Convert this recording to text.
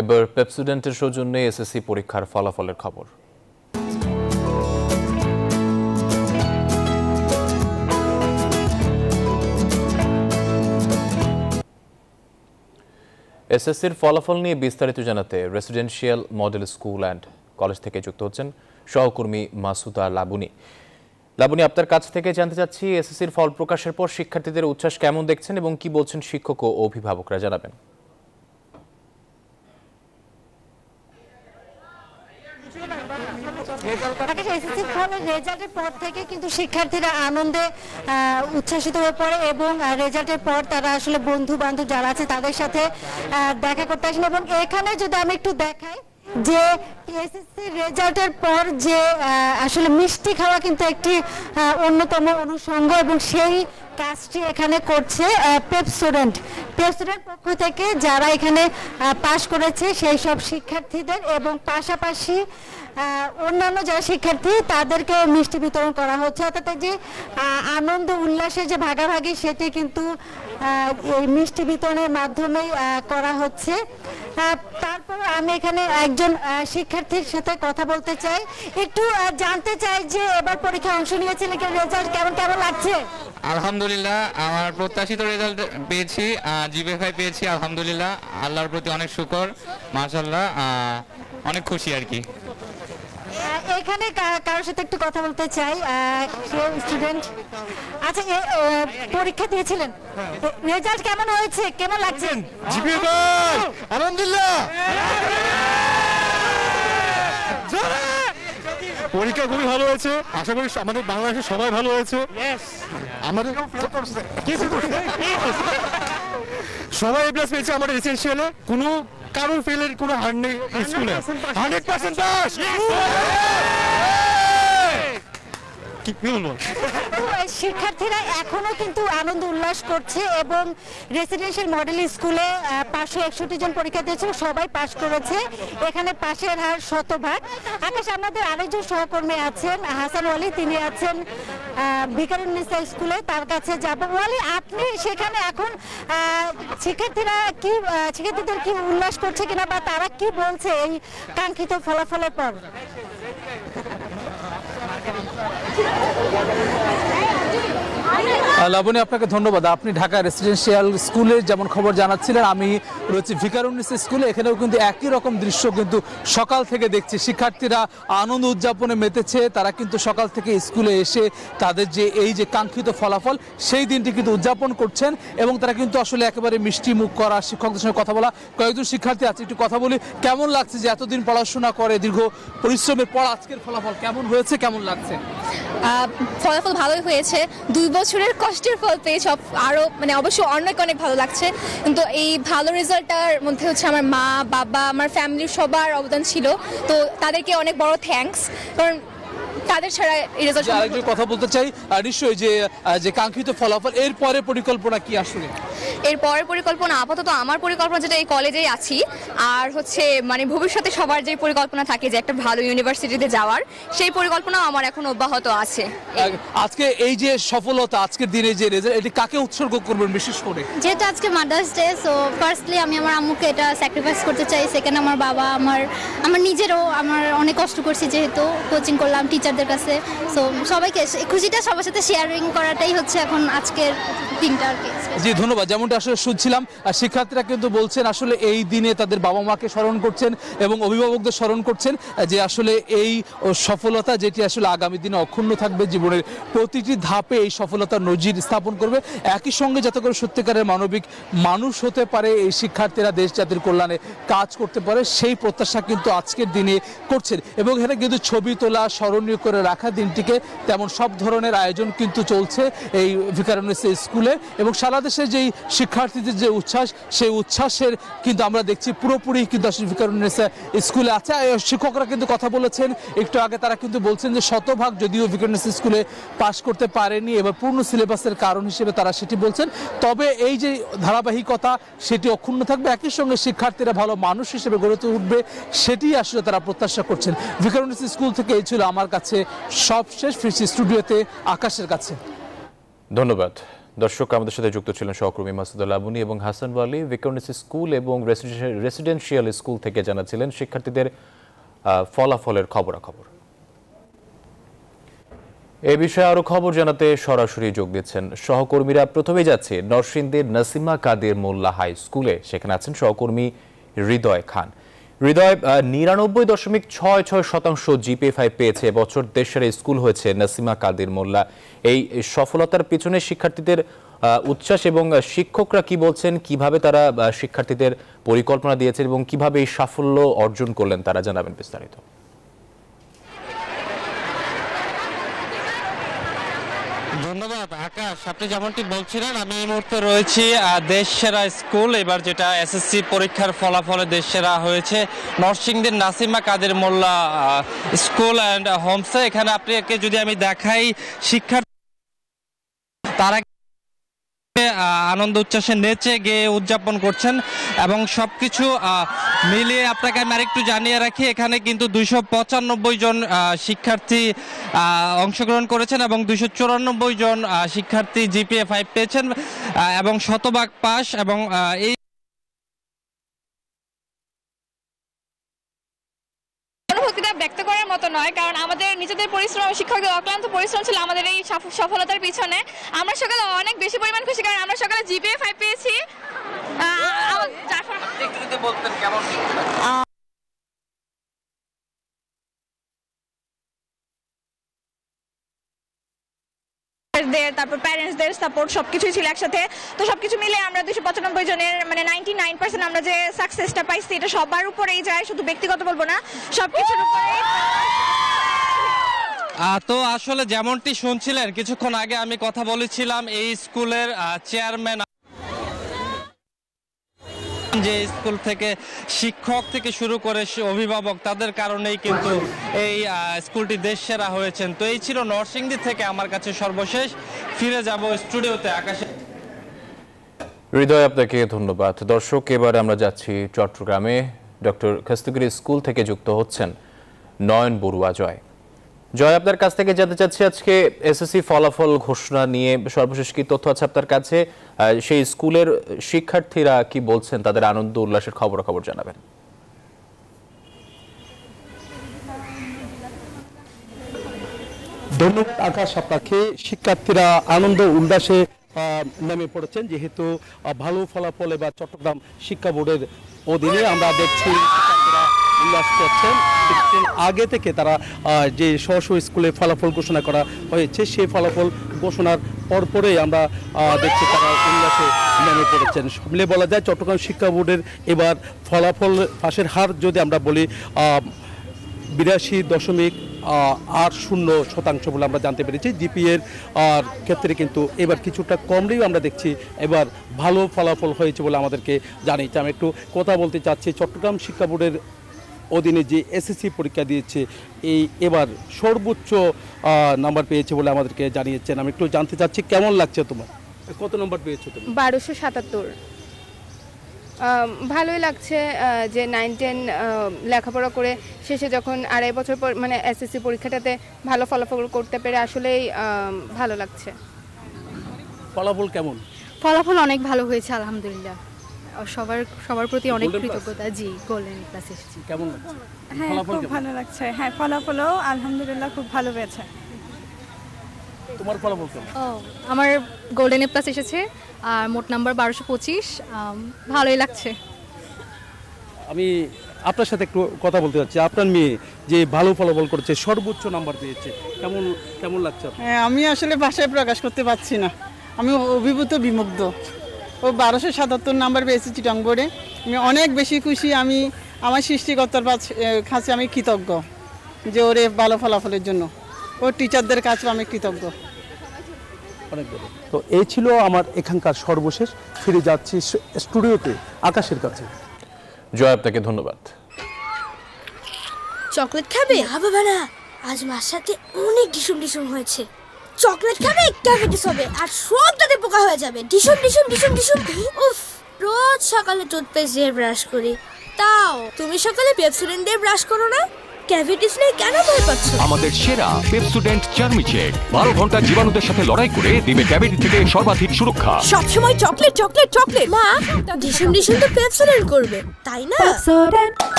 এবার পেপসোডেন্টের সৌজন্যে এসএসসি পরীক্ষার ফলাফলের খবর। এসএসসির ফলাফল নিয়ে বিস্তারিত জানাতে residential model school and college থেকে যুক্ত হচ্ছেন সহকর্মী মাসুদা লাবুনি। লাবুনি, আপনার কাছ থেকে জানতে চাচ্ছি এসএসসির ফল প্রকাশের পর শিক্ষার্থীদের উচ্ছ্বাস কেমন দেখছেন এবং কি বলছেন শিক্ষক ও অভিভাবকরা, জানাবেন। রেজাল্টের পর থেকে কিন্তু শিক্ষার্থীরা আনন্দে উচ্ছ্বাসিত হয়ে পড়ে এবং রেজাল্টের পর তারা আসলে বন্ধু বান্ধব যারা আছে তাদের সাথে দেখা করতে আসেন। এবং এখানে যদি আমি একটু দেখাই যে এসএসসি রেজাল্টের পর যে আসলে মিষ্টি খাওয়া কিন্তু একটি অন্যতম অনুষঙ্গ এবং সেই কাজটি এখানে করছে পেপসোডেন্ট পক্ষ থেকে যারা এখানে পাশ করেছে সেই সব শিক্ষার্থীদের, এবং পাশাপাশি অন্যান্য যারা শিক্ষার্থী তাদেরকে মিষ্টি বিতরণ করা হচ্ছে। অর্থাৎ যে আনন্দ উল্লাসের যে ভাগাভাগি সেটি কিন্তু এই মিষ্টি বিতরণের মাধ্যমেই করা হচ্ছে। তারপর আমি এখানে একজন শিক্ষার্থীর সাথে কথা বলতে চাই, একটু জানতে চাই যে এবার পরীক্ষায় অংশ নিয়েছিলেন, রেজাল্ট কেমন লাগছে? আলহামদুলিল্লাহ, আমার প্রত্যাশিত রেজাল্ট পেয়েছি, জিপিএ পেয়েছি। আলহামদুলিল্লাহ, আল্লাহর প্রতি অনেক শুকর, মাশাআল্লাহ, অনেক খুশি আর কি। এখানে কারোর সাথে একটু কথা বলতে চাই, স্টুডেন্ট। আচ্ছা, পরীক্ষা দিয়েছিলেন, রেজাল্ট কেমন হয়েছে, কেমন লাগছে? জিপিএ আলহামদুলিল্লাহ, পরীক্ষা খুবই ভালো হয়েছে। আশা করি আমাদের বাংলাদেশের সবাই ভালো হয়েছে। আমাদের সবাই এ প্লাস পেয়েছে আমাদের রেসিডেন্সিয়ালে, কোনো কারোর ফেলের কোনো হার নেই স্কুলে। 100% পাস। শিক্ষার্থীরা এখনো কিন্তু আনন্দ উল্লাস করছে এবং রেসিডেন্সিয়াল মডেল স্কুলে 561 জন পরীক্ষা দিয়েছিল, সবাই পাস করেছে। এখানে পাশের হার 100%। আকাশ, আমাদের আরেকজন সহকর্মী আছেন হাসান ওয়ালি, তিনি আছেন ভিকারুন্নিসা স্কুলে, তার কাছে যাব। ওয়ালি, আপনি সেখানে এখন শিক্ষার্থীদের কি উল্লাস করছে কিনা বা তারা কি বলছে এই কাঙ্ক্ষিত ফলাফলের পর? লাবণী, আপনাকে ধন্যবাদ। আপনি ঢাকা রেসিডেন্সিয়াল স্কুলের যেমন খবর জানাচ্ছিলেন, আমি রয়েছি ভিকারুন্নিসা স্কুলে। এখানেও কিন্তু একই রকম দৃশ্য কিন্তু সকাল থেকে দেখছি। শিক্ষার্থীরা আনন্দ উদযাপনে মেতেছে। তারা কিন্তু সকাল থেকে স্কুলে এসে তাদের যে এই যে কাঙ্ক্ষিত ফলাফল সেই দিনটি কিন্তু উদযাপন করছেন এবং তারা কিন্তু আসলে একেবারে মিষ্টি মুখ করা, শিক্ষকদের সঙ্গে কথা বলা। কয়েকজন শিক্ষার্থী আছে, একটু কথা বলি। কেমন লাগছে যে এতদিন পড়াশোনা করে দীর্ঘ পরিশ্রমের পর আজকের ফলাফল কেমন হয়েছে, কেমন লাগছে? ফলাফল ভালোই হয়েছে। 2 বছরের কষ্টের ফল পেয়ে সব আরও অবশ্য অনেক ভালো লাগছে। কিন্তু এই ভালো রেজাল্টটার মধ্যে হচ্ছে আমার মা, বাবা, আমার ফ্যামিলির সবার অবদান ছিল, তো তাদেরকে অনেক বড় থ্যাঙ্কস, কারণ তাদের ছাড়া এই রেজাল্ট। আরেকজন কথা বলতে চাই, নিশ্চয়ই যে কাঙ্ক্ষিত ফলাফল, এর পরে পরিকল্পনা কি আসলে? এর পরের পরিকল্পনা আপাতত আমার পরিকল্পনা যেটা এই কলেজেই আছি, আর হচ্ছে ভবিষ্যতে সবার যে পরিকল্পনা থাকে যে একটা ভালো ইউনিভার্সিটিতে যাওয়ার, সেই পরিকল্পনাও আমার এখন অব্যাহত আছে। আজকে এই যে সফলতা, আজকের দিনে যে রেজাল্ট, এটি কাকে উৎসর্গ করবেন বিশেষ করে? যেহেতু আজকে মাদার্স ডে, সো ফার্স্টলি আমি আমার আম্মুকে এটা স্যাক্রিফাইস করতে চাই। সেকেন্ড আমার বাবা, আমার নিজেরও, আমার অনেক কষ্ট করছি যেহেতু কোচিং করলাম টিচারদের কাছে। সো সবাইকে খুশিটা সবার সাথে শেয়ারিং করাটাই হচ্ছে এখন আজকের দিনটা আর কি। জি, ধন্যবাদ। যেমনটা আসলে শুনছিলাম, শিক্ষার্থীরা কিন্তু বলছেন আসলে এই দিনে তাদের বাবা মাকে স্মরণ করছেন এবং অভিভাবকদের স্মরণ করছেন, যে আসলে এই সফলতা যেটি আসলে আগামী দিনে অক্ষুণ্ণ থাকবে, জীবনের প্রতিটি ধাপে এই সফলতার নজির স্থাপন করবে। একই সঙ্গে যাতে করে সত্যিকারের মানবিক মানুষ হতে পারে এই শিক্ষার্থীরা, দেশ জাতির কল্যাণে কাজ করতে পারে, সেই প্রত্যাশা কিন্তু আজকের দিনে করছেন। এবং এখানে কিন্তু ছবি তোলা, স্মরণীয় করে রাখা দিনটিকে, তেমন সব ধরনের আয়োজন কিন্তু চলছে এই ভিকারুন্নিসা স্কুলে। এবং সারা দেশে যেই শিক্ষার্থীদের যে উচ্ছ্বাস, সেই উচ্ছ্বাসের কিন্তু আমরা দেখছি পুরোপুরি কিন্তু আসলে ভিকারুন্নিসা স্কুলে আছে। শিক্ষকরা কিন্তু কথা বলেছেন একটু আগে, তারা কিন্তু বলছেন যে শতভাগ যদিও ভিকারুন্নিসা স্কুলে পাশ করতে পারেনি, এবার পূর্ণ সিলেবাসের কারণ হিসেবে তারা সেটি বলছেন। তবে এই যে ধারাবাহিকতা সেটি অক্ষুণ্ণ থাকবে, একই সঙ্গে শিক্ষার্থীরা ভালো মানুষ হিসেবে গড়ে উঠবে, সেটি আসলে তারা প্রত্যাশা করছেন। ভিকারুন্নিসা স্কুল থেকে এই ছিল আমার কাছে সব শেষ। ফিরছি স্টুডিওতে আকাশের কাছে। ধন্যবাদ। দর্শক, আমাদের সাথে যুক্ত ছিলেন সহকর্মী মাসুদা লাবনী এবং হাসান ওয়ালি। ভিকারুননিসা স্কুল এবং রেসিডেন্সিয়াল স্কুল থেকে জানাচ্ছিলেন শিক্ষার্থীদের ফলাফলের খবরাখবর। এই বিষয়ে আরো খবর জানাতে সরাসরি যোগ দিচ্ছেন সহকর্মীরা। প্রথমেই যাচ্ছে নরসিংদীর নাসিমা কাদের মোল্লা হাই স্কুলে। সেখানে আছেন সহকর্মী হৃদয় খান। হৃদয়, 99.66% জিপিএ-5 পেয়েছে এবছর দেশের স্কুল হয়েছে নাসিমা কাদের মোল্লা। এই সফলতার পিছনে শিক্ষার্থীদের উচ্ছ্বাস এবং শিক্ষকরা কি বলছেন, কিভাবে তারা শিক্ষার্থীদের পরিকল্পনা দিয়েছেন এবং কিভাবে এই সাফল্য অর্জন করলেন তারা জানাবেন বিস্তারিত। ধন্যবাদ আকাশ। আপনি যেমনটি বলছিলেন, আমি এই মুহূর্তে রয়েছি দেশ সেরা স্কুল, এবার যেটা এসএসসি পরীক্ষার ফলাফলে দেশ সেরা হয়েছে নরসিংদীর নাসিমা কাদের মোল্লা স্কুল অ্যান্ড হোমসে। এখানে আপনাকে যদি আমি দেখাই, শিক্ষার্থী তারা আনন্দ উচ্ছ্বাসে নেচে গেয়ে উদযাপন করছেন এবং সবকিছু মিলিয়ে আপনাকে আমি আরেকটু জানিয়ে রাখি, এখানে কিন্তু 295 জন শিক্ষার্থী অংশগ্রহণ করেছেন এবং 294 জন শিক্ষার্থী জিপিএ-5 পেয়েছেন এবং শতভাগ পাস। এবং এই অনুভূতিটা ব্যক্ত করার মতো নয়, কারণ আমাদের নিজেদের পরিশ্রম, শিক্ষকদের অক্লান্ত পরিশ্রম ছিল আমাদের এই সফলতার পিছনে। আমরা সকালে অনেক বেশি পরিমাণ খুশি, কারণ আমরা সকালে জিপিএ-5 পেয়েছি। তারপর প্যারেন্টসদের সাপোর্ট সবকিছুই ছিল একসাথে। তো সবকিছু মিলে আমরা 295 জনের 99% আমরা যে সাকসেসটা পাইছি, এটা সবার উপরেই যায়, শুধু ব্যক্তিগত বলবো না, সবকিছুর উপরেই। তো আসলে যেমনটি শুনছিলেন কিছুক্ষণ আগে, আমি কথা বলেছিলাম এই স্কুলের চেয়ারম্যান, যে স্কুল থেকে শিক্ষক থেকে শুরু করে অভিভাবক, তাদের কারণেই কিন্তু এই স্কুলটি দেশ সেরা হয়েছেন। তো এই ছিল নরসিংদী থেকে আমার কাছে সর্বশেষ। ফিরে যাব স্টুডিওতে। আকাশে হৃদয়, আপনাকে ধন্যবাদ। দর্শক, এবার আমরা যাচ্ছি চট্টগ্রামে। ডক্টর খাস্তুগিরি স্কুল থেকে যুক্ত হচ্ছেন নয়ন বড়ুয়া। জয়, আপনার কাছ থেকে জানতে চাচ্ছি, আজকে এসএসসি ফলাফল ঘোষণা নিয়ে সর্বশেষ কি তথ্য আছে আপনার কাছে? সেই স্কুলের শিক্ষার্থীরা কি বলছেন, তাদের আনন্দ উল্লাসের খবরাখবর জানাবেন। ধন্যবাদ আকাশ আপনাকে। শিক্ষার্থীরা আনন্দ উল্লাসে নেমে পড়েছেন, যেহেতু ভালো ফলাফল এবার চট্টগ্রাম শিক্ষা বোর্ডের অধীনে আমরা দেখছি শিক্ষার্থীরা উল্লাস করছেন। আগে থেকে তারা যে স্ব স্কুলে ফলাফল ঘোষণা করা হয়েছে, সেই ফলাফল ঘোষণার পরপরেই আমরা দেখছি তারা উল্লাসে নেমে পড়েছেন। সব মিলে বলা যায় চট্টগ্রাম শিক্ষা বোর্ডের এবার ফলাফল পাশের হার যদি আমরা বলি 82.80% বলে আমরা জানতে পেরেছি। জিপিএর ক্ষেত্রে কিন্তু এবার কিছুটা কমলেও আমরা দেখছি এবার ভালো ফলাফল হয়েছে বলে আমাদেরকে জানিয়েছে। আমি একটু কথা বলতে চাচ্ছি, চট্টগ্রাম শিক্ষা বোর্ডের অধীনে যে এসএসসি পরীক্ষা দিয়েছে, এবার সর্বোচ্চ নাম্বার পেয়েছে বলে আমাদেরকে জানিয়েছেন। আমি একটু জানতে চাচ্ছি, কেমন লাগছে তোমার? কত নম্বর পেয়েছো তুমি? 1277। ভালোই লাগছে যে 9-10 লেখাপড়া করে শেষে যখন 2.5 বছর পর এসএসসি পরীক্ষাটাতে ভালো ফলাফল করতে পেরে আসলেই ভালো লাগছে। ফলাফল কেমন? ফলাফল অনেক ভালো হয়েছে আলহামদুলিল্লাহ। সবার প্রতি অনেক কৃতজ্ঞতা। জি, গোল্ডেন প্লাস এসেছি। কেমন লাগছে? হ্যাঁ, খুব ভালো লাগছে। হ্যাঁ, ফলাফলও আলহামদুলিল্লাহ খুব ভালো হয়েছে। তোমার ফলাফল কেমন? আমার গোল্ডেন প্লাস এসেছে আর মোট নাম্বার 1225। ভালোই লাগছে। আমি আপনার সাথে একটু কথা বলতে চাচ্ছি, আপনার মেয়ে যে ভালো ফলাফল করেছে, সর্বোচ্চ নাম্বার পেয়েছে, কেমন লাগছে? হ্যাঁ, আমি আসলে ভাষায় প্রকাশ করতে পারছি না, আমি অভিভূত বিমুগ্ধ। ও 1277 নাম্বার পেয়েছে চিটাং বোর্ডে। আমি অনেক বেশি খুশি। আমি আমার সৃষ্টিকর্তার কাছে আমি কৃতজ্ঞ যে ওরে ভালো ফলাফলের জন্য। ওর টিচারদের কাছেও আমি কৃতজ্ঞ। অনেক ভালো। তো এই ছিল আমার এখানকার সর্বশেষ। ফিরে যাচ্ছি স্টুডিওতে আকাশের কাছে। জয়, আপনাকে ধন্যবাদ। চকলেট খাবে? বাবা না, আজ মার সাথে অনেক ডিসুম হয়েছে। চকলেট খাবে, ক্যাভিটিস হবে আর সব দাঁতে পোকা হয়ে যাবে। ডিসুম। উফ, রোজ সকালে টুথপেস্ট দিয়ে ব্রাশ করি, তাও তুমি সকালে পেপসোডেন্ট দিয়ে ব্রাশ করো না? ক্যাভিটিস নিয়ে কেন ভয় পাচ্ছ? আমাদের সেরা পেপসোডেন্ট চার্মিচেক 12 ঘন্টা জীবাণুদের সাথে লড়াই করে দিবে ক্যাভিটি থেকে সর্বাধিক সুরক্ষা। সবসময় চকলেট চকলেট চকলেট। মা ডিসুম ডিসুম তো পেপসোডেন্ট করবে, তাই না?